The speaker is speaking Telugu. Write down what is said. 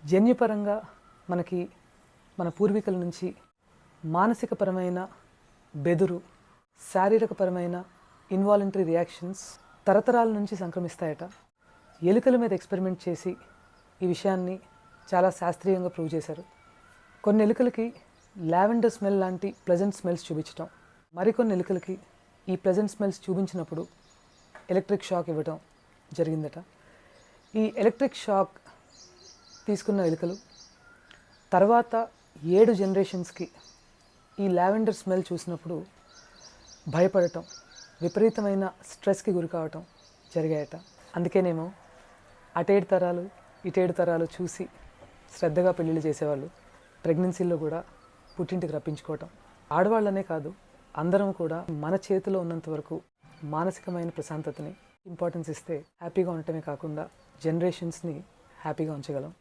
జన్యుపరంగా మనకి మన పూర్వీకుల నుంచి మానసికపరమైన బెదురు, శారీరకపరమైన ఇన్వాలంటరీ రియాక్షన్స్ తరతరాల నుంచి సంక్రమిస్తాయట. ఎలుకల మీద ఎక్స్పెరిమెంట్ చేసి ఈ విషయాన్ని చాలా శాస్త్రీయంగా ప్రూవ్ చేశారు. కొన్ని ఎలుకలకి లావెండర్ స్మెల్ లాంటి ప్లెజెంట్ స్మెల్స్ చూపించటం, మరికొన్ని ఎలుకలకి ఈ ప్లెజెంట్ స్మెల్స్ చూపించినప్పుడు ఎలక్ట్రిక్ షాక్ ఇవ్వటం జరిగిందట. ఈ ఎలక్ట్రిక్ షాక్ తీసుకున్న ఎలుకలు తర్వాత 7 జనరేషన్స్కి ఈ లావెండర్ స్మెల్ చూసినప్పుడు భయపడటం, విపరీతమైన స్ట్రెస్కి గురి కావటం జరిగాయట. అందుకేనేమో అటేడు తరాలు ఇటేడు తరాలు చూసి శ్రద్ధగా పెళ్ళిళ్ళు చేసేవాళ్ళు ప్రెగ్నెన్సీలో కూడా పుట్టింటికి రప్పించుకోవటం. ఆడవాళ్ళనే కాదు, అందరం కూడా మన చేతిలో ఉన్నంత వరకు మానసికమైన ప్రశాంతతని ఇంపార్టెన్స్ ఇస్తే హ్యాపీగా ఉండటమే కాకుండా జనరేషన్స్ని హ్యాపీగా ఉంచగలం.